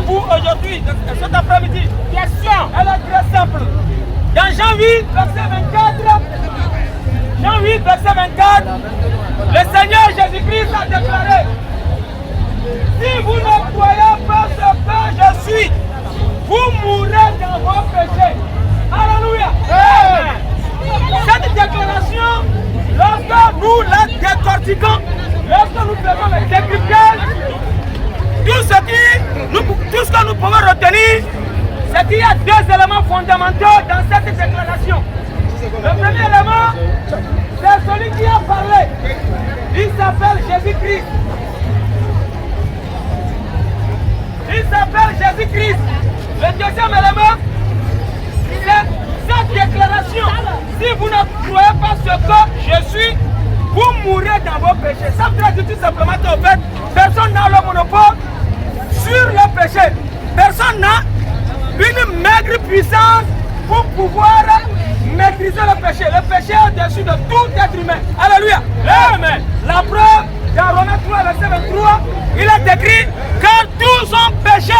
vous aujourd'hui, cet après-midi? Question. Elle est très simple. Dans Jean 8, verset 24, Jean 8, verset 24, le Seigneur Jésus-Christ a déclaré: si vous ne croyez pas ce que je suis, vous mourrez dans vos péchés. Alléluia. Cette déclaration, lorsque nous la décortiquons, lorsque nous faisons le décryptage, tout ce que nous pouvons retenir, c'est qu'il y a deux éléments fondamentaux dans cette déclaration. Le premier élément, c'est celui qui a parlé. Il s'appelle Jésus-Christ. Il s'appelle Jésus-Christ. Le deuxième élément, c'est cette déclaration. Si vous ne croyez pas ce que je suis, vous mourrez dans vos péchés. Ça veut dire tout simplement qu'en fait, personne n'a le monopole sur le péché. Personne n'a une maigre puissance pour pouvoir maîtriser le péché. Le péché est au-dessus de tout être humain. Alléluia. Amen. La preuve, dans Romains 3, verset 23, il est écrit que tous ont péché.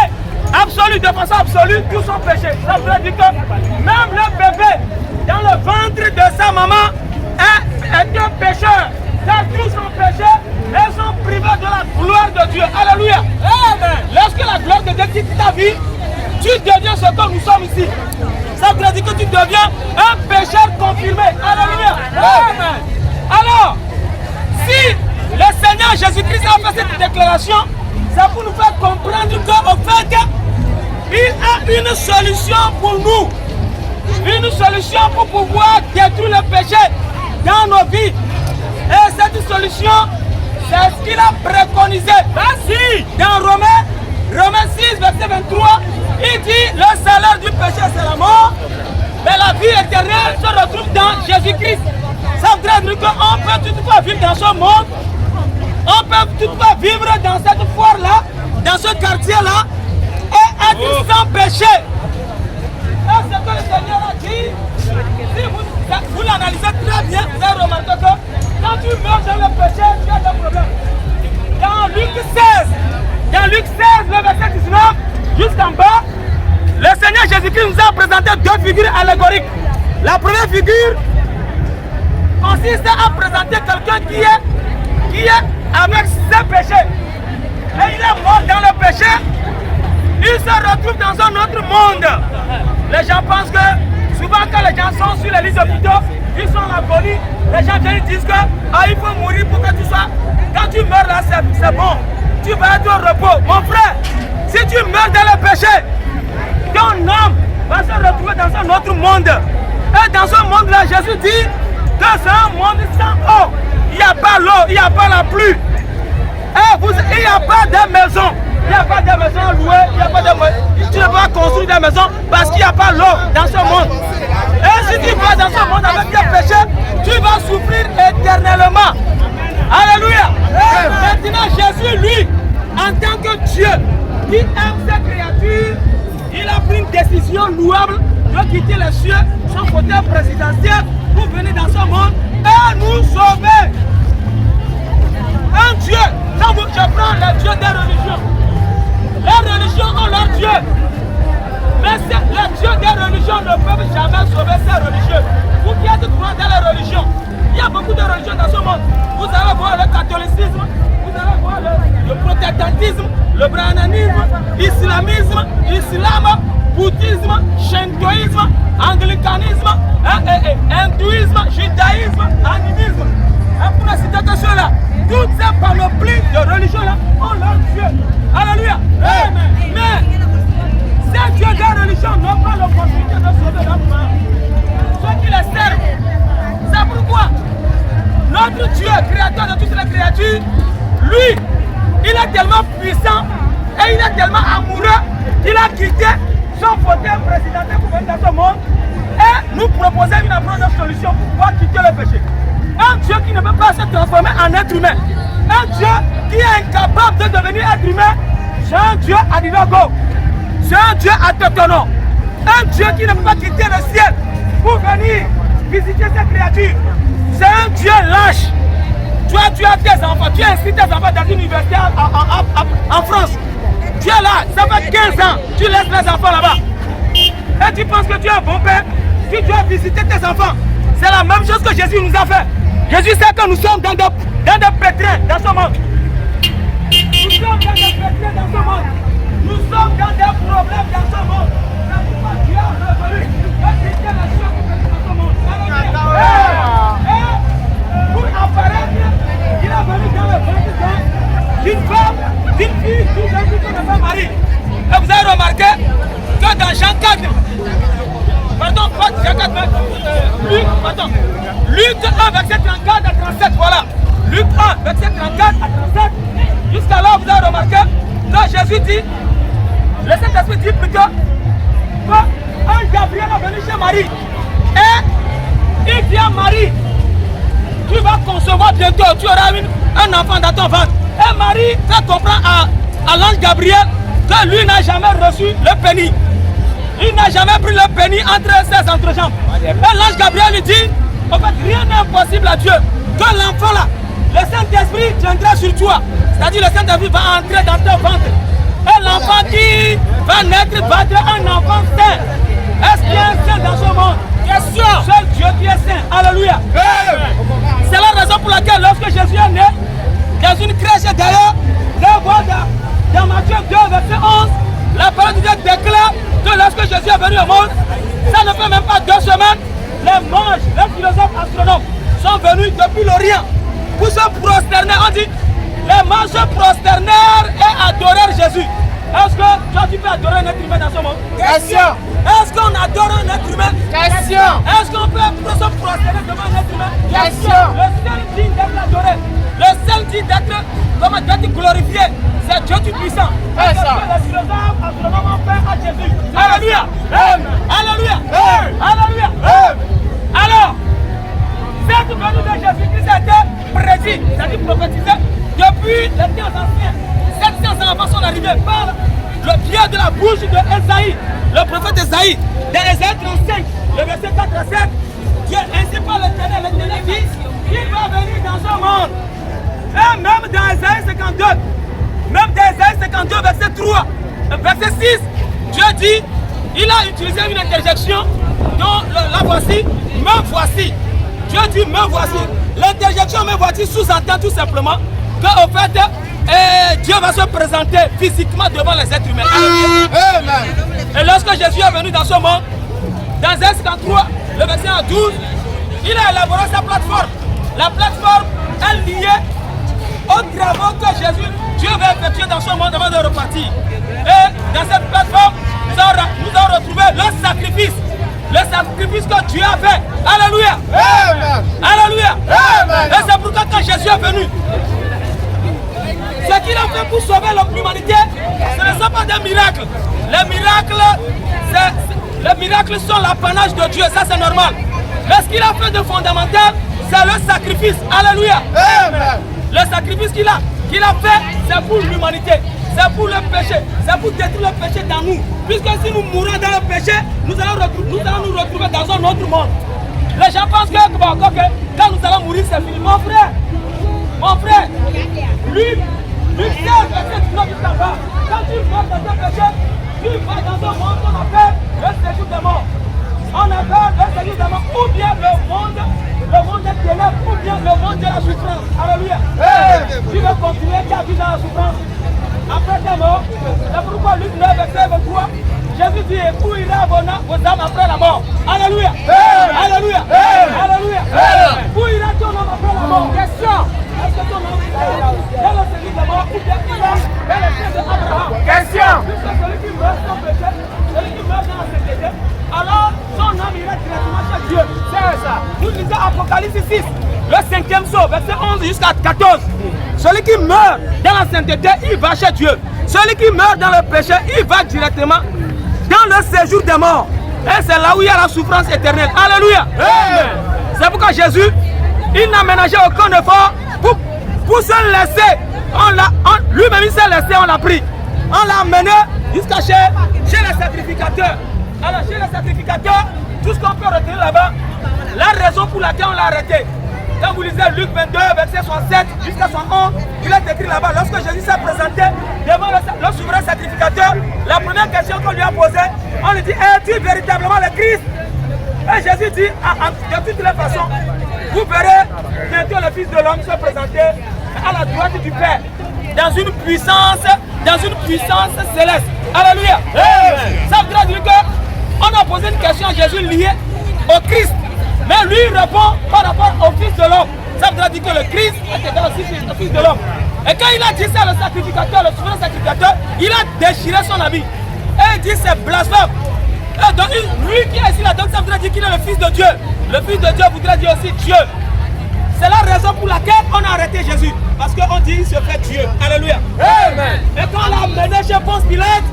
Absolu, de façon absolue, tous sont péchés. Ça veut dire que même le bébé dans le ventre de sa maman est un pécheur. Car tous sont péchés et sont privés de la gloire de Dieu. Alléluia. Amen. Lorsque la gloire de Dieu quitte ta vie, tu deviens ce que nous sommes ici. Ça veut dire que tu deviens un pécheur confirmé. Alléluia. Amen. Alors, si le Seigneur Jésus-Christ a fait cette déclaration, c'est pour nous faire comprendre qu'au fait, il a une solution pour nous. Une solution pour pouvoir détruire le péché dans nos vies. Et cette solution, c'est ce qu'il a préconisé. Merci. Dans Romains 6, verset 23, il dit: le salaire du péché, c'est la mort, mais la vie éternelle se retrouve dans Jésus-Christ. Ça veut dire qu'on peut toutefois vivre dans ce monde, on peut toutefois vivre dans cette foire-là, dans ce quartier-là, et être sans péché. Et c'est ce que le Seigneur a dit. Si vous l'analysez très bien, vous allez remarquer que quand tu meurs dans le péché, tu as des problèmes. Dans Luc 16, le verset 19, jusqu'en bas, le Seigneur Jésus-Christ nous a présenté deux figures allégoriques. La première figure consiste à présenter quelqu'un qui est avec ses péchés. Et il est mort dans le péché. Il se retrouve dans un autre monde. Les gens pensent que souvent quand les gens sont sur les lits d'hôpitaux, ils sont en agonie. Les gens viennent disent que il faut mourir pour que tu sois. Quand tu meurs là, c'est bon. Tu vas être au repos. Mon frère, si tu meurs dans le péché, ton âme va se retrouver dans un autre monde. Et dans ce monde-là, Jésus dit que c'est un monde sans eau. Il n'y a pas l'eau, il n'y a pas la pluie. Il n'y a pas de maison. Il n'y a pas de maison louée. Il n'y a pas de... Tu ne vas construire des maisons parce qu'il n'y a pas l'eau dans ce monde. Et si tu vas dans ce monde avec tes péchés, tu vas souffrir éternellement. Alléluia. Maintenant, Jésus, lui, en tant que Dieu, qui aime ses créatures, il a pris une décision louable de quitter les cieux, son fauteuil présidentiel, pour venir dans ce monde et nous sauver. Un Dieu, quand je prends les dieux des religions, les religions ont leur Dieu. Mais les dieux des religions ne peuvent jamais sauver ces religieux. Vous qui êtes croyants dans les religions, il y a beaucoup de religions dans ce monde. Vous allez voir le catholicisme, vous allez voir le protestantisme, le brahmanisme, l'islamisme, l'islam, bouddhisme, shintoïsme, anglicanisme, hindouisme, judaïsme, animisme. Et pour ne citer que ceux-là, toutes ces panoplies de religions-là ont leur Dieu. Alléluia. Amen. Mais ces dieux des religions n'ont pas l'opportunité de sauver leur âme. Ceux qui les servent. C'est pourquoi notre Dieu, créateur de toutes les créatures, lui, il est tellement puissant et il est tellement amoureux qu'il a quitté son fauteuil présidentiel pour venir dans ce monde et nous proposer une approche de solution pour pouvoir quitter le péché. Un Dieu qui ne peut pas se transformer en être humain. Un Dieu qui est incapable de devenir être humain. C'est un Dieu à Dilogo. C'est un Dieu à Totono. Un Dieu qui ne peut pas quitter le ciel pour venir visiter ses créatures. C'est un Dieu lâche. Toi, tu as tes enfants, tu as inscrit tes enfants dans une université en France. Tu es là, ça fait 15 ans, tu laisses les enfants là-bas. Et tu penses que tu es un bon père, tu dois visiter tes enfants. C'est la même chose que Jésus nous a fait. Jésus sait que nous sommes dans des pétrins dans ce monde. Nous sommes dans des pétrins dans ce monde. Nous sommes dans des problèmes dans ce monde. C'est pourquoi Dieu a revenu. Expliquer les choses dans ce monde. Pour apparaître, il a venu dans le ventre d'une femme, d'une fille, d'une jeune fille qui s'appelle Marie. Et vous avez remarqué que dans Jean 4, pardon, Jean 4, Luc 1, verset 34 à 37, voilà. Luc 1, verset 34 à 37. Jusqu'à là, vous avez remarqué que Jésus dit, le Saint-Esprit dit plutôt, qu'un Gabriel est venu chez Marie. Et il dit à Marie, tu vas concevoir bientôt, tu auras un enfant dans ton ventre. Et Marie fait comprendre à l'ange Gabriel que lui n'a jamais reçu le pénis. Il n'a jamais pris le pénis entre ses entrejambes. Et l'ange Gabriel lui dit, en fait, rien n'est impossible à Dieu. Que l'enfant là, le Saint-Esprit viendra sur toi. C'est-à-dire le Saint-Esprit va entrer dans ton ventre. Et l'enfant qui va naître va être un enfant saint. Est-ce qu'il y a un saint dans ce monde? Question. Seul Dieu qui est saint. Alléluia. C'est la raison pour laquelle lorsque Jésus est né, dans une crèche d'ailleurs, dans Matthieu 2, verset 11, la parole de Dieu déclare que lorsque Jésus est venu au monde, ça ne fait même pas 2 semaines, les mages, les philosophes astronomes sont venus depuis l'Orient pour se prosterner. On dit, les mages se prosternèrent et adorèrent Jésus. Est-ce que toi tu peux adorer un être humain dans ce monde? Question. Est-ce qu'on adore un être humain? Question. Est-ce qu'on peut se prosterner devant un être humain? Question. Le seul digne d'être adoré, le seul digne d'être glorifié, c'est Dieu Tout-Puissant. C'est ce que les philosophes astronomes ont fait à Jésus. Alléluia. Alléluia. Alléluia. Alors, cette venue de Jésus-Christ a été prédit, c'est-à-dire prophétisé depuis les temps anciens. 700 ans avant son arrivée par le biais de la bouche de Esaïe, le prophète Esaïe. Dans Esaïe 35, le verset 4 à 7, Dieu ainsi par l'Éternel dit qu'il va venir dans ce monde. Et même dans Esaïe 52, verset 3, verset 6, Dieu dit, il a utilisé une interjection dont la voici, me voici. Dieu dit me voici. L'interjection me voici sous-entend tout simplement qu'au fait, Dieu va se présenter physiquement devant les êtres humains. Amen. Et lorsque Jésus est venu dans ce monde, dans Esaïe 53, le verset 12, il a élaboré sa plateforme. La plateforme est liée aux travaux que Dieu va effectuer dans ce monde avant de repartir. Et dans cette plateforme, nous avons retrouvé le sacrifice que Dieu a fait. Alléluia. Amen. Alléluia. Amen. Et c'est pourquoi quand Jésus est venu, ce qu'il a fait pour sauver l'humanité, ce ne sont pas des miracles. Les miracles sont l'apanage de Dieu, ça c'est normal. Mais ce qu'il a fait de fondamental, c'est le sacrifice. Alléluia. Amen. Le sacrifice qu'il a fait, c'est pour l'humanité, c'est pour le péché, c'est pour détruire le péché dans nous. Puisque si nous mourons dans le péché, nous allons nous retrouver dans un autre monde. Les gens pensent que quand nous allons mourir, c'est fini. Mon frère, lui, verset 19 jusqu'à 20. Quand tu meurs dans un péché, tu vas dans un monde qu'on appelle le séjour des morts. On appelle le séjour des morts, ou bien le monde des ténèbres, ou bien le monde de la souffrance. Alléluia. Tu veux continuer ta vie dans la souffrance après ta mort. C'est pourquoi Luc 9, verset 23, Jésus dit, où ira vos âmes après la mort? Alléluia. Alléluia. Alléluia. Où ira ton âme après la mort? Question. Est-ce que ton âme dans le séjour des morts, ou bien il va dans le sein d'Abraham? Question. Puisque celui qui meurt sans péché, celui qui meurt dans la sainteté, alors son âme ira directement chez Dieu. C'est ça. Nous lisons Apocalypse 6, le 5e psaume, verset 11 jusqu'à 14. Celui qui meurt dans la sainteté, il va chez Dieu. Celui qui meurt dans le péché, il va directement dans le séjour des morts. Et c'est là où il y a la souffrance éternelle. Alléluia. C'est pourquoi Jésus, il n'a ménagé aucun effort pour se laisser. Lui-même il s'est laissé, on l'a pris. On l'a amené jusqu'à chez les sacrificateurs. Alors chez les sacrificateurs, tout ce qu'on peut retenir là-bas, la raison pour laquelle on l'a arrêté, Quand vous lisez Luc 22, verset 67 jusqu'à 111, il est écrit là-bas, lorsque Jésus s'est présenté devant le souverain sacrificateur, la première question qu'on lui a posée, on lui dit, es-tu véritablement le Christ? Et Jésus dit, de toutes les façons, vous verrez bientôt le Fils de l'homme se présenter à la droite du Père, dans une puissance céleste. Alléluia. Ça veut dire qu'on a posé une question à Jésus liée au Christ, mais lui répond par rapport au Fils de l'homme. Ça veut dire que le Christ était aussi le Fils de l'homme. Et quand il a dit ça, le sacrificateur, le souverain sacrificateur, il a déchiré son habit. Et il dit c'est blasphème. Et donc, lui qui est ici là, donc ça voudrait dire qu'il est le Fils de Dieu. Le Fils de Dieu voudrait dire aussi Dieu. C'est la raison pour laquelle on a arrêté Jésus. Parce qu'on dit qu'il se fait Dieu. Alléluia. Amen. Et quand on l'a amené chez Ponce Pilate,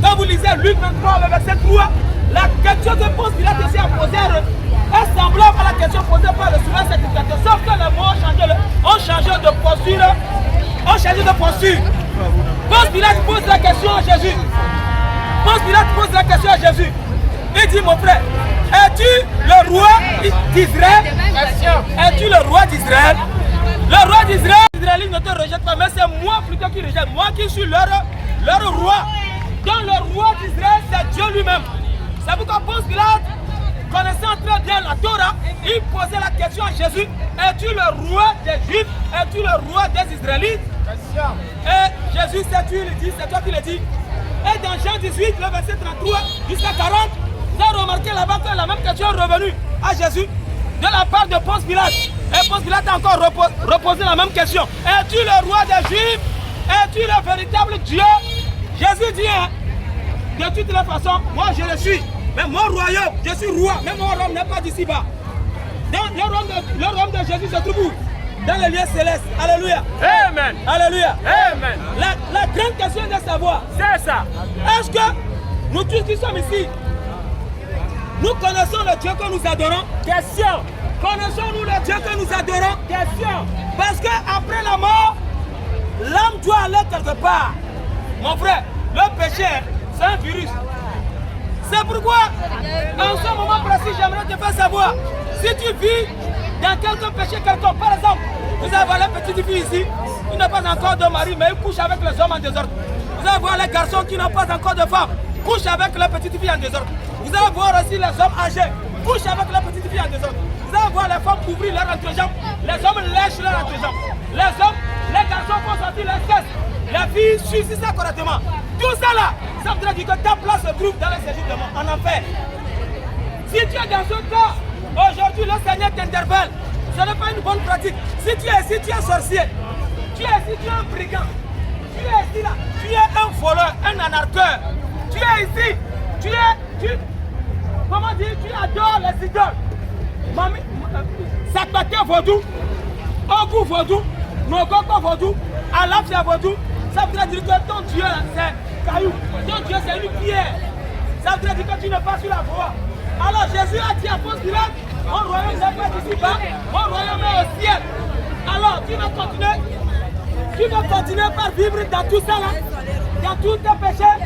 quand vous lisez Luc 23, le verset 3, la question que Ponce Pilate ici a posée est semblable à la question posée par le souverain sacrificateur. Sauf que les mots ont changé de posture. Ponce Pilate pose la question à Jésus. Ponce Pilate pose la question à Jésus. Il dit, mon frère, es-tu le roi d'Israël? Es-tu le roi d'Israël? Le roi d'Israël, les Israélites ne te rejettent pas, mais c'est moi plutôt qui rejette. Moi qui suis leur roi. Donc le roi d'Israël, c'est Dieu lui-même. C'est pourquoi Ponce Pilate, connaissant très bien la Torah, il posait la question à Jésus, es-tu le roi des Juifs? Es-tu le roi des Israélites? Et Jésus, c'est toi qui le dis. Et dans Jean 18, le verset 33 jusqu'à 40, vous avez remarqué là-bas que la même question est revenue à Jésus de la part de Ponce Pilate. Et Ponce Pilate a encore reposé la même question. Es-tu le roi des Juifs? Es-tu le véritable Dieu? Jésus dit, de toutes les façons, moi je le suis. Mais mon royaume, je suis roi. Mais mon royaume n'est pas d'ici-bas. Le royaume de Jésus se trouve où? Dans les lieux célestes. Alléluia. Amen. Alléluia. Amen. La grande question est de savoir, c'est ça. Est-ce que nous tous qui sommes ici, nous connaissons le Dieu que nous adorons? Question. Connaissons-nous le Dieu que nous adorons? Question. Parce qu'après la mort, l'âme doit aller quelque part. Mon frère, le péché, c'est un virus. C'est pourquoi, en ce moment précis, j'aimerais te faire savoir, si tu vis dans quelques péchés quelconque, par exemple, vous allez voir les petites filles ici, qui n'ont pas encore de mari, mais ils couchent avec les hommes en désordre. Vous allez voir les garçons qui n'ont pas encore de femme, couchent avec les petites filles en désordre. Vous allez voir aussi les hommes âgés, couchent avec les petites filles en désordre. Vous allez voir les femmes couvrir leur entrejambe, les hommes lèchent leur entrejambe. Les garçons font sortir les fesses, les filles suivent ça correctement. Tout ça là, ça veut dire que ta place se trouve dans le séjour de mort, en enfer. Si tu es dans ce cas, aujourd'hui le Seigneur t'interpelle. Ce n'est pas une bonne pratique. Si tu es sorcier, tu es un brigand, tu es ici là, tu es un voleur, un anarcheur. Tu es ici, tu adores les idoles. Sakbaté vaudou, Ogu vaudou, Nogoko vaudou, Alapsia vaudou. Ça veut dire que ton Dieu c'est caillou, ton Dieu c'est une pierre. Ça veut dire que tu n'es pas sur la voie. Alors Jésus a dit à Ponce Pilate, mon royaume n'est pas d'ici-bas, mon royaume est au ciel. Alors tu vas continuer par vivre dans tout ça là, dans tous tes péchés.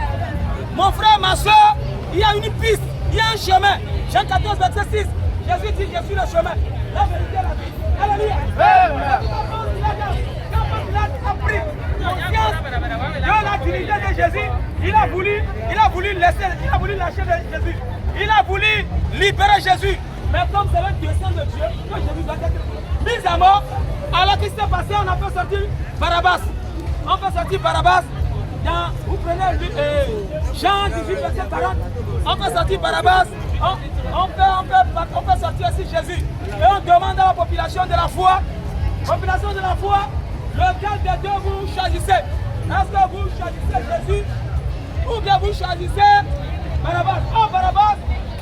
Mon frère, ma soeur, il y a une piste, il y a un chemin. Jean 14, verset 6, Jésus dit, je suis le chemin, la vérité, la vie. Alléluia. Quand Pilate a pris conscience de la divinité de Jésus, il a voulu lâcher Jésus. Il a voulu libérer Jésus. Mais comme c'est le dessein de Dieu, que Jésus doit être mis à mort, alors qu'il s'est passé, on a fait sortir Barabbas. On fait sortir Barabbas. Vous prenez Jean 18, verset 40. On fait sortir Barabbas. On fait sortir aussi Jésus. Et on demande à la population de la foi, lequel des deux vous choisissez? Est-ce que vous choisissez Jésus ou bien vous choisissez Barabbas? Oh, Barabbas,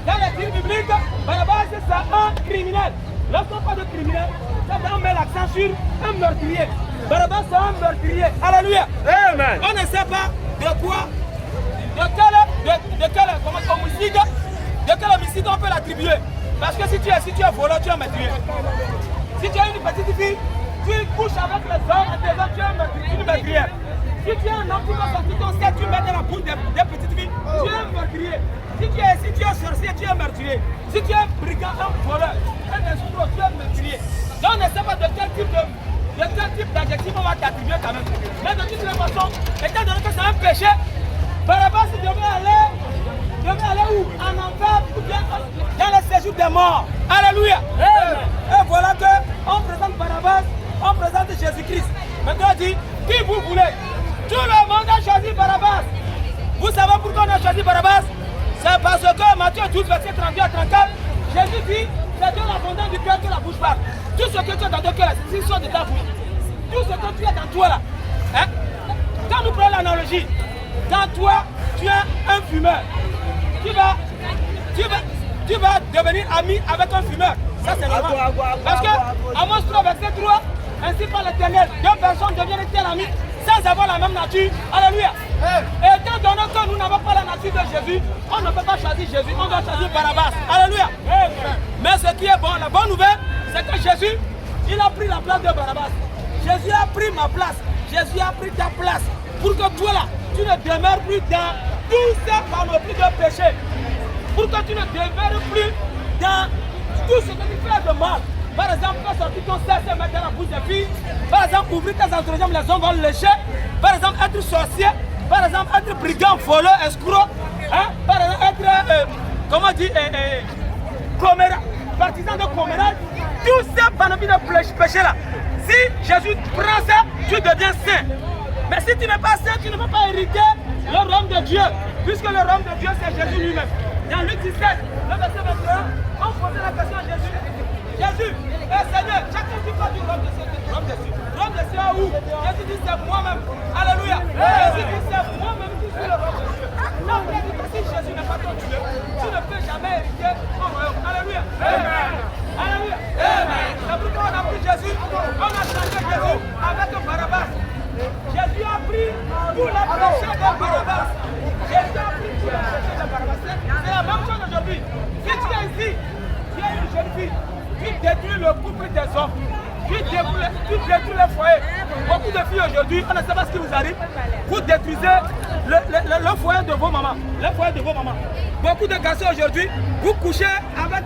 dans les films bibliques, Barabbas c'est un criminel. Lorsqu'on parle de criminel, on met l'accent sur un meurtrier. Barabbas c'est un meurtrier. Alléluia. Amen. On ne sait pas de quoi, de quel homicide on peut l'attribuer. Parce que si tu es voleur, tu es meurtrier. Si tu as une petite fille, tu couches avec les hommes et tes hommes, tu es une meurtrière. Si tu es un homme qui va sortir ton set, tu mets dans la bouche des petites filles, tu es un meurtrier. Si tu es sorcier, tu es meurtrier. Si tu es un brigand, un voleur, un escroc, tu es meurtrier. Donc on ne sait pas de quel type d'adjectif on va t'attribuer quand même. Mais de toutes les façons, étant donné que c'est un péché, Barabbas devait aller où? En enfer ou bien dans le séjour des morts. Alléluia. Et voilà qu'on présente Barabbas, on présente Jésus-Christ. Maintenant on dit, qui vous voulez? Tout le monde a choisi Barabbas. Vous savez pourquoi on a choisi Barabbas? C'est parce que Matthieu 12, verset 32 à 34, Jésus dit, c'est de l'abondance du cœur que la bouche parle. Tout ce que tu as dans ton cœur, c'est ce de ta bouche. Tout ce que tu as dans toi là. Hein? Quand nous prenons l'analogie, dans toi, tu es un fumeur. Tu vas devenir ami avec un fumeur. Ça c'est normal. Parce que Amos 3, verset 3, ainsi par l'Éternel, deux personnes deviennent telles amies sans avoir la même nature. Alléluia. Étant donné que nous n'avons pas la nature de Jésus, on ne peut pas choisir Jésus, on doit choisir Barabbas. Alléluia. Mais ce qui est bon, la bonne nouvelle, c'est que Jésus, il a pris la place de Barabbas. Jésus a pris ma place. Jésus a pris ta place. Pour que toi là, tu ne demeures plus dans tous ces panoplies de péché. Pour que tu ne demeures plus dans tout ce que tu fais de mal. Par exemple, quand sortir ton sexe et mettre dans la bouche des filles. Par exemple, ouvrir tes entrejambes, les hommes vont le lécher. Par exemple, être sorcier. Par exemple, être brigand, voleur, escroc. Hein? Par exemple, être, comment dire, partisan de commérage. Tous ces panoplies de péché là. Si Jésus prend ça, tu deviens saint. Mais si tu n'es pas saint, tu ne peux pas hériter le royaume de Dieu. Puisque le royaume de Dieu, c'est Jésus lui-même. Dans Luc 17, le verset 21, on posait la question à Jésus. Jésus, Seigneur, chacun dit pas du royaume de Dieu. Royaume de Dieu à où? Jésus dit c'est moi-même. Alléluia. Jésus dit c'est moi-même qui suis le royaume de Dieu. Donc, si Jésus n'est pas ton Dieu, tu ne peux jamais hériter ton royaume. Alléluia. Amen. Alléluia. Amen. C'est pourquoi on a pris Jésus, on a changé Jésus avec Barabbas. Jésus a pris tout le péché de Barabbas. Jésus a pris tout le péché de Barabbas. C'est la même chose aujourd'hui. Si tu es ici, tu es une jeune fille, tu détruis le couple des hommes, tu détruis les foyers. Beaucoup de filles aujourd'hui, on ne sait pas ce qui vous arrive, vous détruisez le foyer de vos mamans. Le foyer de vos mamans. Beaucoup de garçons aujourd'hui, vous couchez avec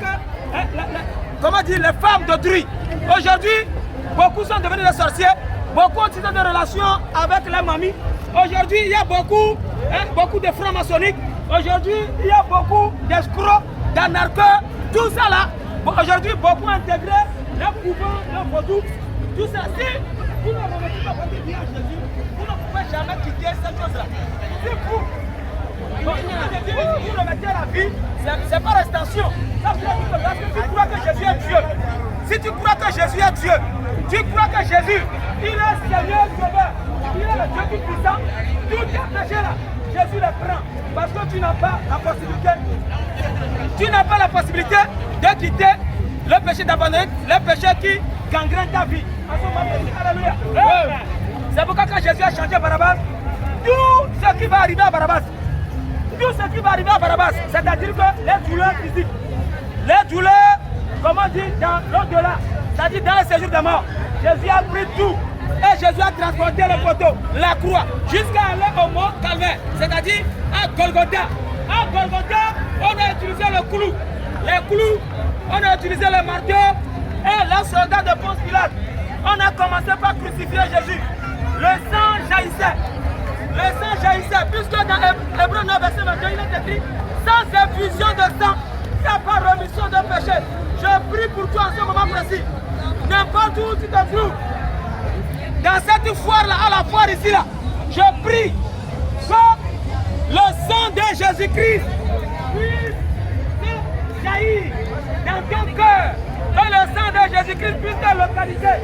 comment dire, les femmes de druides. Aujourd'hui, beaucoup sont devenus des sorciers. Beaucoup ont des relations avec les mamies. Aujourd'hui, il y a beaucoup de francs-maçonniques. Aujourd'hui, il y a beaucoup d'escrocs, d'anarcheurs. Tout ça là, aujourd'hui, beaucoup ont intégré le couvent, le vaudou. Tout ça, si vous ne remettez pas votre vie à Jésus, vous ne pouvez jamais quitter cette chose-là. C'est fou. Donc, vous remettez la vie, c'est par extension. Parce que tu crois que Jésus est Dieu. Si tu crois que Jésus est Dieu, tu crois que Jésus, il est Seigneur Sauveur, il est le Dieu tout-puissant, tous tes péchés là, Jésus les prend. Parce que tu n'as pas la possibilité. Tu n'as pas la possibilité de quitter le péché d'abandonner, le péché qui gangrène ta vie. Alléluia. C'est pourquoi quand Jésus a changé Barabbas, tout ce qui va arriver à Barabbas, c'est-à-dire que les douleurs physiques, les douleurs, comment dire, dans l'au-delà, c'est-à-dire dans le séjour des morts, Jésus a pris tout. Et Jésus a transporté le poteau, la croix, jusqu'à aller au mont Calvaire, c'est-à-dire à Golgotha. À Golgotha, on a utilisé le clou. Les clous, on a utilisé le marteau et les soldats de Ponce Pilate. On a commencé par crucifier Jésus. Le sang jaillissait. Le sang jaillissait, puisque dans Hébreux 9, verset 22, il est écrit, sans effusion de sang, il n'y a pas remission de péché. Je prie pour toi en ce moment précis. N'importe où tu te trouves, dans cette foire-là, à la foire ici-là, je prie que le sang de Jésus-Christ puisse jaillir dans ton cœur. Que le sang de Jésus-Christ puisse te localiser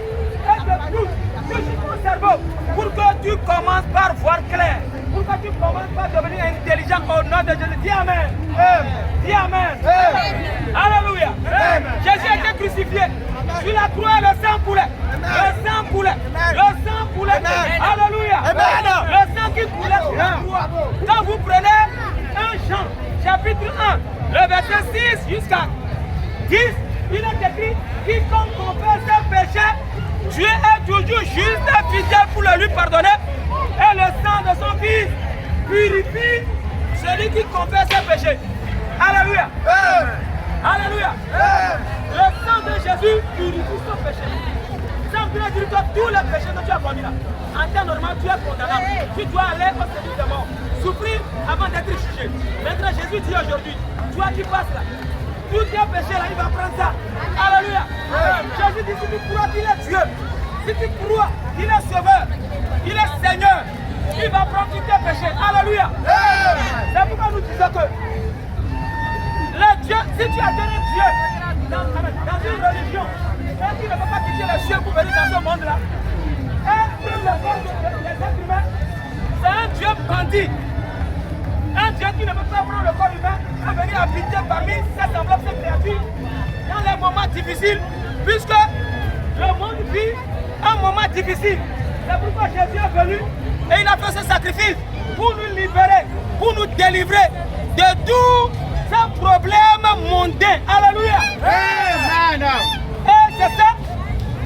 et te touche ton cerveau pour que tu commences par voir clair. Pour que tu commences par devenir intelligent au nom de Jésus. Dis Amen. Dis Amen. Alléluia. Jésus a été crucifié. Sur la croix, le sang coulait. Le sang coulait. Le sang coulait. Alléluia. Le sang qui coulait sur la croix. Quand vous prenez 1 Jean, chapitre 1, le verset 6 jusqu'à 10, il est écrit, quiconque confesse ses péchés, Dieu est toujours juste et fidèle pour le lui pardonner. Et le sang de son Fils purifie celui qui confesse ses péchés. Alléluia. Alléluia. Le sang de Jésus Jésus purifie ton péché. Ça veut dire que tous les péchés que tu as commis là, en temps normal, tu es condamnable. Tu dois aller au service de mort, souffrir avant d'être jugé. Maintenant, Jésus dit aujourd'hui, toi qui passes là, tous tes péchés là, il va prendre ça. Alléluia. Jésus dit, si tu crois qu'il est Dieu, si tu crois qu'il est sauveur, il est Seigneur, il va prendre tous tes péchés. Alléluia. C'est pourquoi nous disons que le Dieu, si tu as donné Dieu dans une religion, et qui ne peut pas quitter les cieux pour venir dans ce monde-là, et prendre le corps des êtres humains, c'est un Dieu bandit. Un Dieu qui ne peut pas prendre le corps humain et venir habiter parmi ses semblables, ses créatures, dans les moments difficiles, puisque le monde vit un moment difficile. C'est pourquoi Jésus est venu et il a fait ce sacrifice pour nous libérer, pour nous délivrer de tous ces problèmes mondains. Alléluia. Amen. Et c'est ça,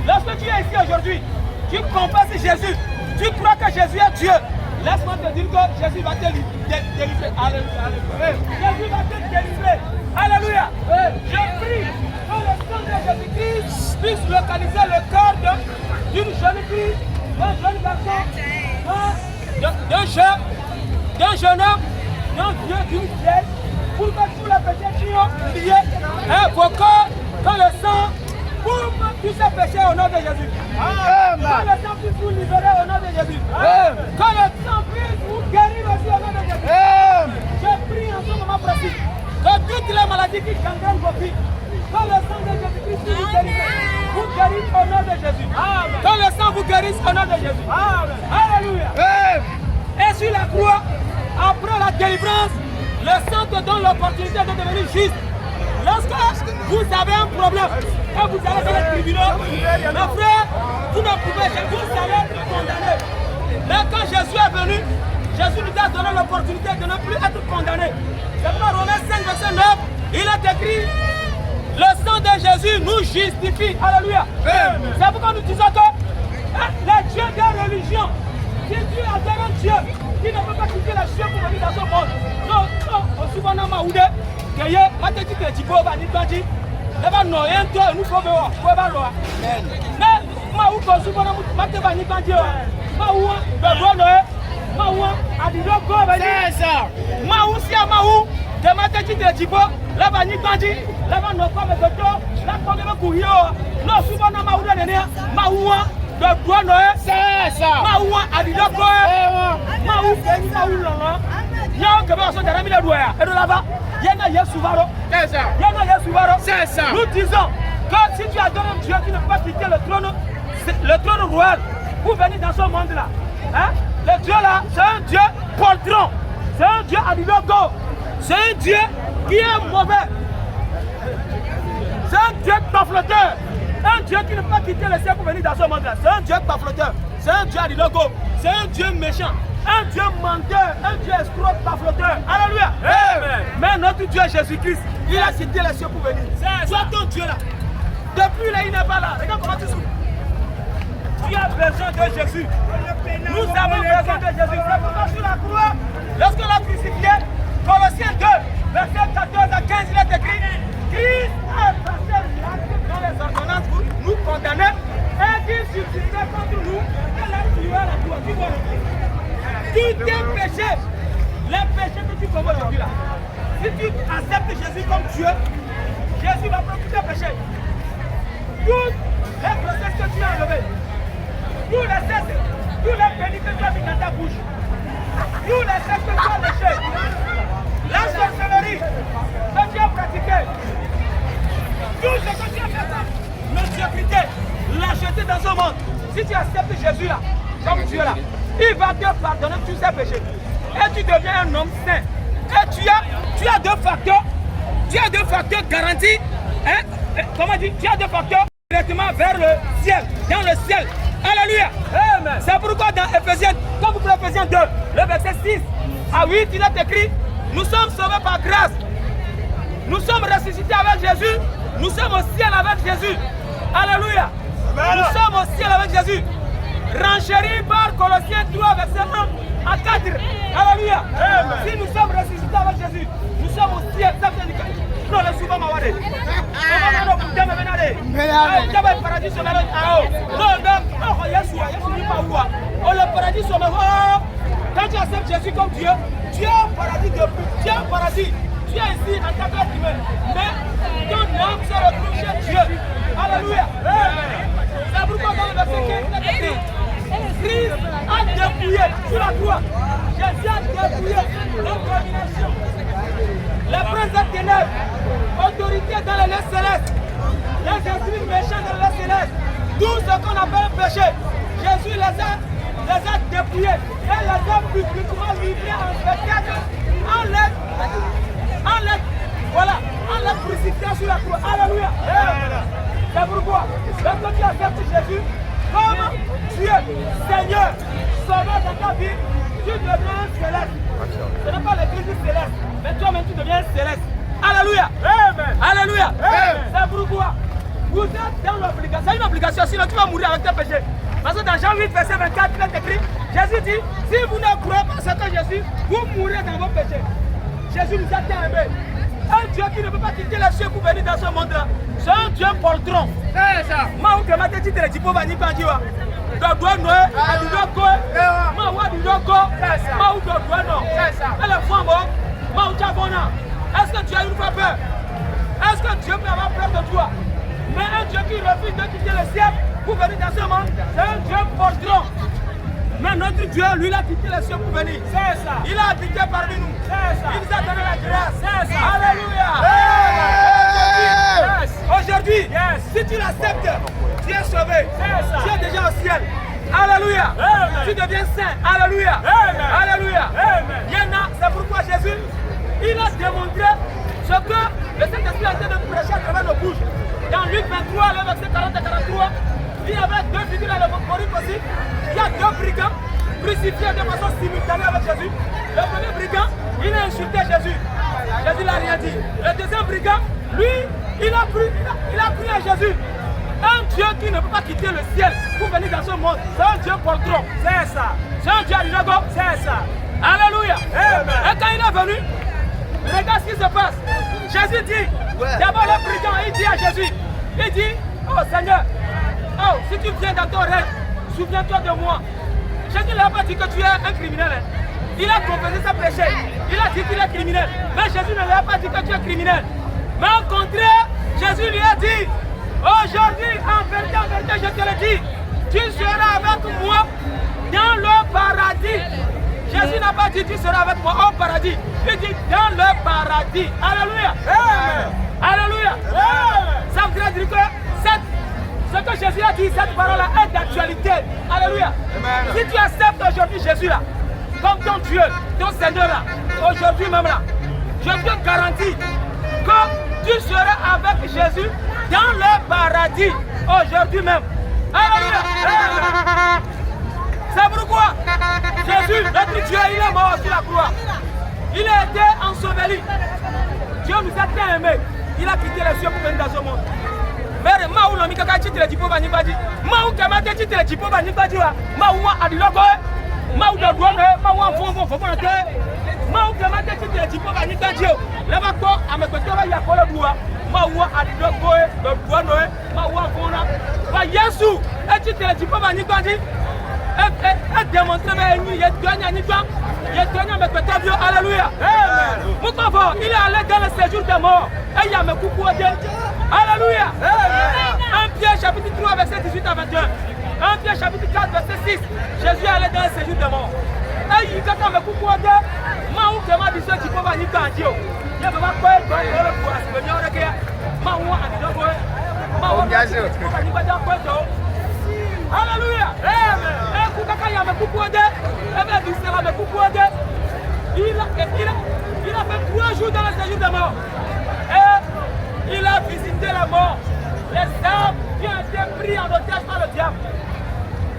lorsque tu es ici aujourd'hui, tu comprends si Jésus, tu crois que Jésus est Dieu. Laisse-moi te dire que Jésus va te délivrer. Alléluia. Jésus va te délivrer. Alléluia. Je prie que le sang de Jésus-Christ puisse localiser le corps d'une jeune fille, d'un jeune garçon, d'un jeune homme, d'un vieux, d'une vieille, pour que tous les péchés qui ont lié vos corps, quand le sang couvre tous ces péchés au nom de Jésus. Amen. Quand le sang puisse vous libérer au nom de Jésus. Amen. Quand le sang puisse vous guérir aussi au nom de Jésus. Amen. Je prie en ce moment précis que toutes les maladies qui gangrènent vos vies, quand le sang de Jésus-Christ vous guérisse au nom de Jésus. Amen. Quand le sang vous guérisse au nom de Jésus. Amen. Alléluia. Amen. Et sur la croix, après la délivrance, le sang te donne l'opportunité de devenir juste. Lorsque vous avez un problème et vous allez dans le tribunal, mes frères, vous ne pouvez pas, vous allez être condamné. Mais quand Jésus est venu, Jésus nous a donné l'opportunité de ne plus être condamné. C'est pour Romains 5, verset 9, il est écrit, le sang de Jésus nous justifie. Alléluia. C'est pourquoi nous disons que les dieux des religions, si tu adores un Dieu qui ne peut pas quitter les cieux pour venir dans ce monde, non, souvent on m'a oudé, que y a pas de titre de va ni pas dit, là-bas non, et toi nous faut voir, faut pas voir. Mais ma ou que souvent on m'a pas ni pas dit, ma ou le bon Noël, ma ou a dit donc go va dire, c'est ça. Ma ou si à ma ou, de ma tête de là-bas ni pas dit, là-bas non comme de toi, là comme de courir, non souvent on m'a oudé derrière, ma ou le bon Noël, c'est ça. Ma ou a dit donc go, ma ou c'est ma ou là. Nous disons que si tu adores un Dieu qui ne peut pas quitter le trône royal pour venir dans ce monde-là, hein, le Dieu là, c'est un Dieu poltron, c'est un Dieu adilogo, c'est un Dieu qui est mauvais, c'est un Dieu pamphleteur, un Dieu qui ne peut pas quitter le ciel pour venir dans ce monde-là, c'est un Dieu pamphleteur, c'est un Dieu adilogo, c'est un Dieu méchant. Un Dieu menteur, un Dieu escroc, pamphleteur. Alléluia. Amen. Mais notre Dieu Jésus-Christ, il a quitté les cieux pour venir. Toi ton Dieu là. Depuis là, il n'est pas là. Regarde comment tu souffres. Tu as besoin de Jésus. Nous avons besoin de Jésus. C'est pourquoi sur la croix, lorsqu'on l'a crucifié, Colossiens 2, verset 14 à 15, il est écrit, Christ a passé dans les ordonnances pour nous condamner et qu'il subsistait contre nous et l'a tué à la croix. Tu vois le Christ. Tous tes péchés, les péchés que tu commets aujourd'hui là, si tu acceptes Jésus comme Dieu, Jésus va prendre tous tes péchés. Tous les procès que tu as enlevés, tous les cesses, tous les pénis que tu as mis dans ta bouche, tous les cesses que tu as léchés, la sorcellerie que tu as pratiquée, tout ce que tu as fait, médiocrité, lâcheté dans ce monde, si tu acceptes Jésus là, comme Dieu là, il va te pardonner tous ces péchés. Et tu deviens un homme saint. Et tu as deux facteurs. Tu as deux facteurs garantis. Hein? Comment dire? Tu as deux facteurs directement vers le ciel. Dans le ciel. Alléluia. Amen. C'est pourquoi dans Ephésiens, quand vous prenez Ephésiens 2, le verset 6 à 8, il est écrit, nous sommes sauvés par grâce. Nous sommes ressuscités avec Jésus. Nous sommes au ciel avec Jésus. Alléluia. Amen. Nous sommes au ciel avec Jésus. Renchéri par Colossiens 3, verset 1 à 4. Alléluia. Amen. Si nous sommes ressuscités avec Jésus, nous sommes au ciel. Ça veut dire que nous le souvent le paradis sommet. Quand tu acceptes Jésus comme Dieu, tu es au paradis depuis. Tu es au paradis. Tu es ici en tant qu'être humain. Mais ton âme se retrouve chez Dieu. Alléluia. C'est pourquoi dans le verset 15, Christ a dépouillé sur la croix. Jésus a dépouillé l'incrimination, les princes des ténèbres, autorité dans les lieux célestes, les esprits méchants dans les lieux célestes, tout ce qu'on appelle péché. Jésus les a dépouillés et les a publiquement livrés en spectacle en les crucifiant sur la croix. Alléluia. C'est pourquoi, lorsque tu acceptes Jésus comme Dieu, Seigneur, Sauveur dans ta vie, tu deviens céleste. Ce n'est pas l'église céleste, mais toi-même tu deviens céleste. Alléluia. Amen. Alléluia. C'est pourquoi vous êtes dans l'obligation. C'est une obligation, sinon tu vas mourir avec tes péchés. Parce que dans Jean 8, verset 24, il est écrit, Jésus dit, si vous ne croyez pas ce que je suis, vous mourrez dans vos péchés. Jésus nous a tant aimés. Un Dieu qui ne peut pas quitter les cieux pour venir dans ce monde-là. C'est un Dieu poltron. C'est ça. Moi, je m'ai dit que tu peux venir quand tu vas. Donc, dois nous, tu dois quoi? Moi, tu dois quoi? Moi, tu dois non. C'est ça. Et la foi, moi, tu as bon. Est-ce que tu as une fois peur? Est-ce que Dieu peut avoir peur de toi? Mais un Dieu qui refuse de quitter le ciel pour venir dans ce monde, c'est un Dieu poltron. Mais notre Dieu, lui, il a quitté les cieux pour venir. C'est ça. Il a habité parmi nous. C'est ça. Il nous a donné la grâce. C'est ça. Alléluia. Aujourd'hui, si tu l'acceptes, tu es sauvé. Tu es déjà au ciel. Alléluia. Tu deviens saint. Alléluia. Alléluia. C'est pourquoi Jésus, il a démontré ce que le Saint-Esprit a été de prêcher à travers nos bouches. Dans Luc 23, le verset 40 et 43, il y avait deux figures dans le Corinthe aussi. Il y a deux brigands crucifiés de façon simultanée avec Jésus. Le premier brigand, il a insulté Jésus. Jésus n'a rien dit. Le deuxième brigand, lui, il a pris à Jésus. Un Dieu qui ne peut pas quitter le ciel pour venir dans ce monde. C'est un Dieu poltron. C'est ça. C'est un Dieu alléluia. C'est ça. Alléluia. Et quand il est venu, regarde ce qui se passe. Jésus dit, d'abord le brigand, il dit à Jésus, il dit, oh Seigneur, oh, si tu viens dans ton règne, souviens-toi de moi. Jésus n'a pas dit que tu es un criminel. Il a confessé ses péchés. Il a dit qu'il est criminel. Mais Jésus ne lui a pas dit que tu es criminel. Mais au contraire, Jésus lui a dit, aujourd'hui, en vérité, je te le dis, tu seras avec moi dans le paradis. Jésus n'a pas dit tu seras avec moi au paradis. Il dit dans le paradis. Alléluia. Alléluia. Ça veut dire que ce que Jésus a dit, cette parole-là est d'actualité. Alléluia. Si tu acceptes aujourd'hui Jésus là, comme ton Dieu, ton Seigneur là, aujourd'hui même là, je te garantis que tu seras avec Jésus dans le paradis aujourd'hui même. Alléluia. C'est pourquoi Jésus, notre Dieu, il est mort sur la croix. Il a été enseveli. Dieu nous a tant aimés. Il a quitté les cieux pour venir dans ce monde. Mais Maou l'ami kaka titre du pauvre Nibadi. Maou kamate titre du pauvre Nibadi. Maou adilogo. Maou de douane. Maou en fond fond Maou kamate titre du pauvre Nibadi. Là-bas quoi, à mes côtés, il y a quoi le bois. Maou adilogo. De douane. Maou en fond là. Va Yesu. Et titre du pauvre Nibadi. Et démontrer il y a alléluia. Moukavo, il est allé dans le séjour des morts. Et il y a mes coucou. Alléluia. 1 Pierre chapitre 3 verset 18 à 21. 1 Pierre chapitre 4 verset 6. Jésus est allé dans le séjour des morts. Et il y a mes coucou. Maou que m'a dit ce qui peut venir dans Dieu. Il y a pas quoi le pouvoir. C'est le meilleur regard. Maou a dit quoi. Maou a dit quoi. Alléluia. Il a fait 3 jours dans le séjour de mort. Et il a visité la mort. Les âmes qui ont été pris en otage par le diable.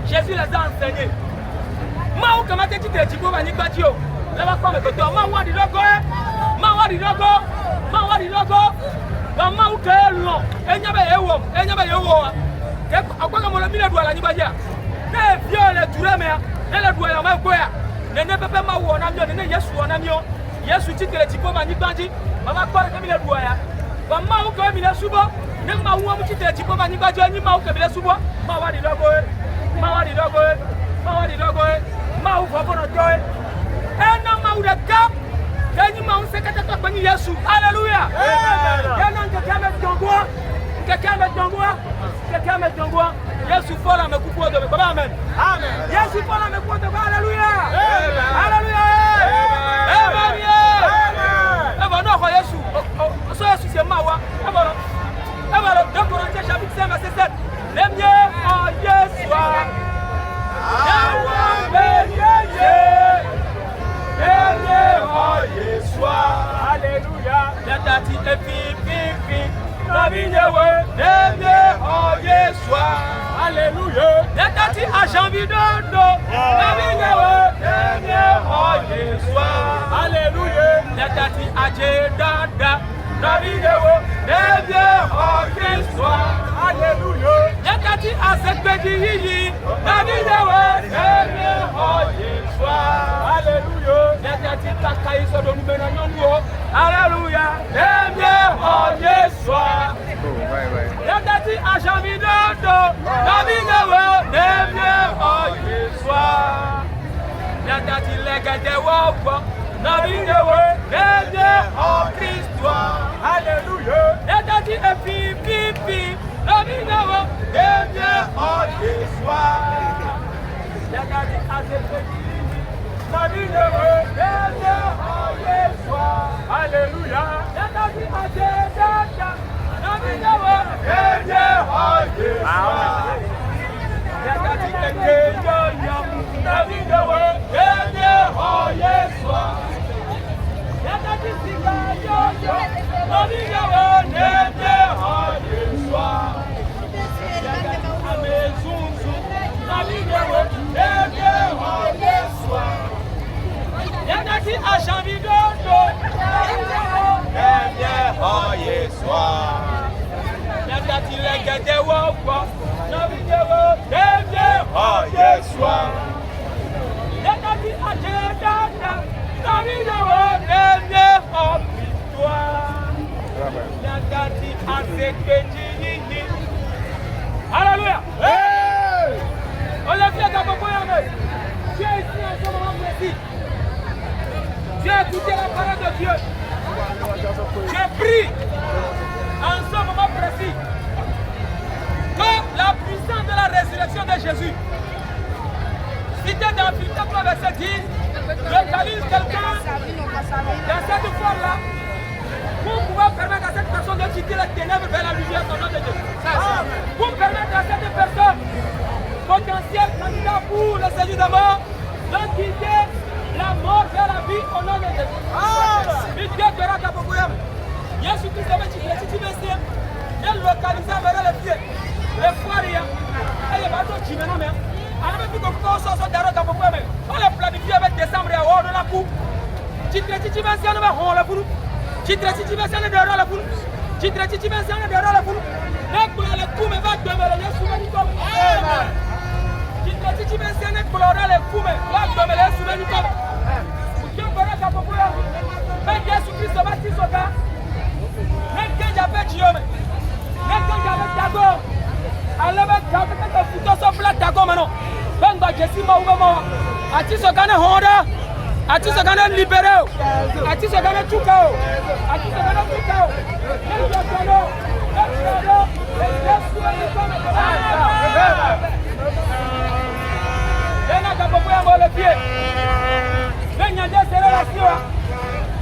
Jésus les a enseignés. Maou comment tu te dis pour venir à Dieu. Là va comme que toi maou a dit logo. Maou a dit logo. Maou a dit logo. Maou que long. Et n'y avait ewo. Et n'y avait ewo. À quoi comme on a mis la doigt la nibadia. Ne viole le touré mais ne doit y avoir quoi. Ne peut pas maou on a mis ne Yesu on a mis. Yesu titre le tipo mani bandi. Maman quoi comme il doit ya. Maman ou comme il est souvent, ne m'a ou un petit peu de Niba Johnny Mao comme il est souvent, Mawadi Dogo, Mawadi Dogo, Mawadi Dogo, Mao Fabonotoy, un homme ou de cap, Gagny Mao Secretary Bani Yasu, Alléluia. Gagnant quelqu'un met ton bois, quelqu'un met ton bois, quelqu'un met ton bois, Yasu Fola me coupe de Baba Amen. Amen. Yasu Fola me coupe de Alléluia. Alléluia. Amen. Amen. Non, Yasu. So Yasu c'est Mawa. Amen. Amen. 2 Corinthiens chapitre 5 verset 7. Les mieux en Jésus. Alléluia. La date est vive. La vie est alléluia. La date a janvier d'eau. La vie est alléluia. La date a dada. La vie est alléluia. La date a cette petite. La vie est alléluia. La date a caillé sur le numéro. Alléluia. La date a janvier d'eau. La vie est la date il est gardé au la vie est en Christ. Alléluia. La date est pipi. La vie est en Jésus. La date a la vie est en Jésus. Alléluia. La date a la vie est en Jésus. La date est la vie est oh yes, la date est la vie est oh yes, la maison, la vie est oh yes, la date a janvier d'eau, oh yes, la date il est gardé au la vie est oh yes. La date a la vie en victoire. La date a cette petite. Alléluia. On l'a fait à Kapopoyame. Tu es ici en ce moment précis. Tu as écouté la parole de Dieu. Tu as pris en ce moment précis que la puissance de la résurrection de Jésus. Cité dans Philippiens 3 verset 10, localise quelqu'un dans cette forme-là pour pouvoir permettre à cette personne de quitter les ténèbres vers la lumière au nom de Dieu. Pour permettre à cette personne, potentiel candidat pour le salut de mort, de quitter la mort vers la vie au nom de Jésus. Dieu verra qu'à beaucoup de Jésus Christ avait dit que si tu veux essayer, il localisa vers les pieds, les foires, et les bateaux qui maintenant même. Alors même qu'on pense à d'arrêt à peu près, on l'a planifié avec décembre et hors de la coupe. Tu te dis, tu vas essayer de faire la boule. Tu te dis, tu vas essayer de faire la boule. Tu te dis, tu vas essayer de faire la boule. Les coups me va demeurer souvent du corps. Tu te dis, tu vas essayer de faire les coups me va demeurer souvent du corps. Dieu verra qu'à peu près, mais Jésus-Christ va bâtir son cas. Même quand j'avais Dieu, même quand j'avais Dagon, alors même quand j'avais foutu son plat Dagon maintenant. Bangba Jessima Oumama, Ati Sogane Honda, Ati Sogane Libero, Ati Sogane Tukao, Ati Sogane Tukao,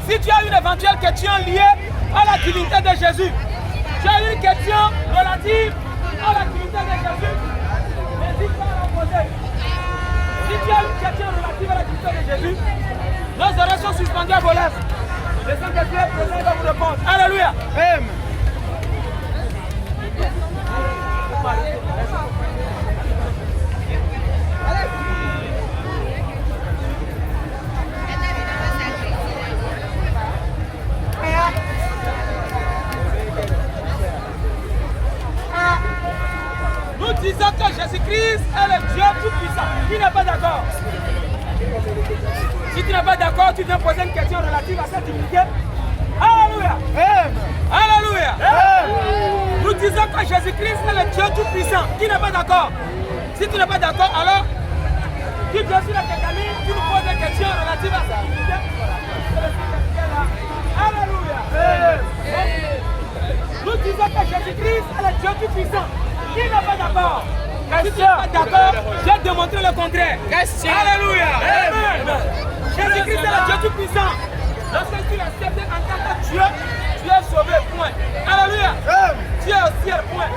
si tu as une éventuelle question liée à la divinité de Jésus, tu as une question relative à la divinité de Jésus, n'hésite pas à la poser. Si tu as une question relative à la divinité de Jésus, nos oreilles sont suspendues à vos lèvres. Le Saint-Esprit est présent et va vous répondre. Alléluia. Amen. Nous disons que Jésus-Christ est le Dieu tout-puissant. Qui n'est pas d'accord? Si tu n'es pas d'accord, tu viens poser une question relative à cette divinité. Alléluia. Alléluia. Nous disons que Jésus-Christ est le Dieu tout-puissant. Qui n'est pas d'accord? Si tu n'es pas d'accord, alors tu viens sur la télégamie, tu nous poses des questions relatives à ça. Alléluia. Nous disons que Jésus-Christ est le Dieu tout-puissant. Qui n'est pas d'accord? Si tu n'es pas d'accord, j'ai démontré le contraire. Alléluia. Amen. Jésus-Christ est le Dieu tout-puissant. Lorsque tu l'acceptes en tant que Dieu, tu es sauvé, point. Alléluia. Tu es au ciel, point.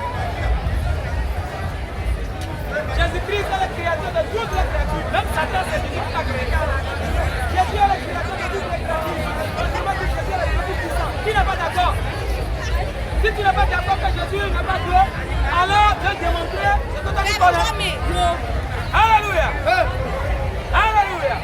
Jésus-Christ est le créateur de toutes les créatures. Même Satan, c'est Jésus qui l'a créé. Jésus est le créateur de toutes les créatures. Autrement dit, Jésus est le Dieu tout-puissant. Qui n'est pas d'accord? Si tu n'es pas d'accord que Jésus n'est pas Dieu, alors je vais démontrer ce que tu as dit. Alléluia. Alléluia. Alléluia.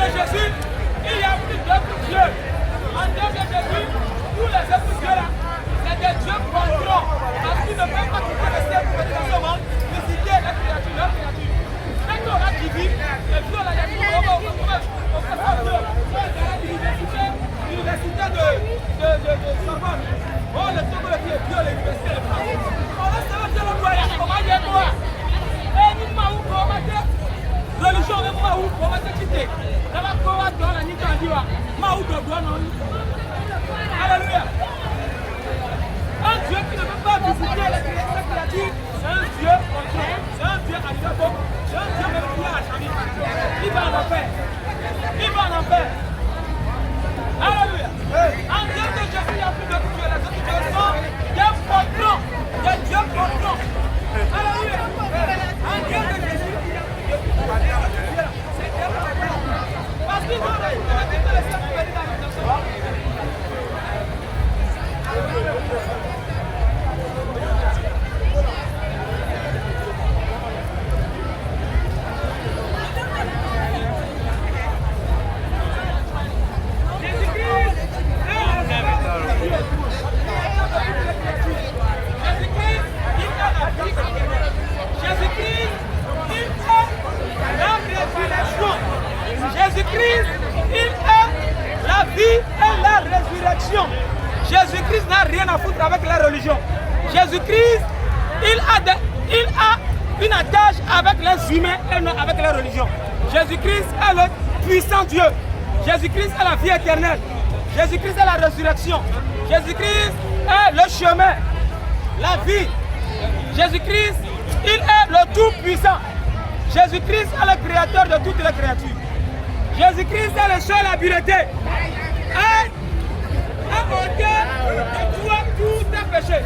Jésus, il y a plus d'autres dieux. En dehors de Jésus, tous les autres dieux-là, c'est des dieux contrôlants. Parce qu'ils ne peuvent pas quitter le ciel pour venir dans ce monde, visiter la créature, leur créature. Quand on a qui vit, et puis on a dit, l'université de Sorbonne. Oh, le Togo, le pied, l'université de France. On va savoir que le voyage, comment il est noir. Et dis-moi où, comment dire. Religion est moi où on va te quitter. Ça va pouvoir te donner un nique ma où te donne. Alléluia. Un Dieu qui ne peut pas visiter la créature, c'est un Dieu contrôle. C'est un Dieu à Dieu. C'est un Dieu même qui a à Chami. Il va en enfer. Il va en enfer. Alléluia. En Dieu de Jésus, il y a plus de Dieu. Les autres dieux sont des contrôles. Des dieux contrôles. Alléluia. En Dieu de Jésus, parce qu'ils ont Jésus-Christ, il est la vie et la résurrection. Jésus-Christ n'a rien à foutre avec la religion. Jésus-Christ, il a une attache avec les humains et non avec la religion. Jésus-Christ est le puissant Dieu. Jésus-Christ est la vie éternelle. Jésus-Christ est la résurrection. Jésus-Christ est le chemin, la vie. Jésus-Christ, il est le tout-puissant. Jésus-Christ est le créateur de toutes les créatures. Jésus-Christ est le seul habilité à ôter de toi tous tes péchés.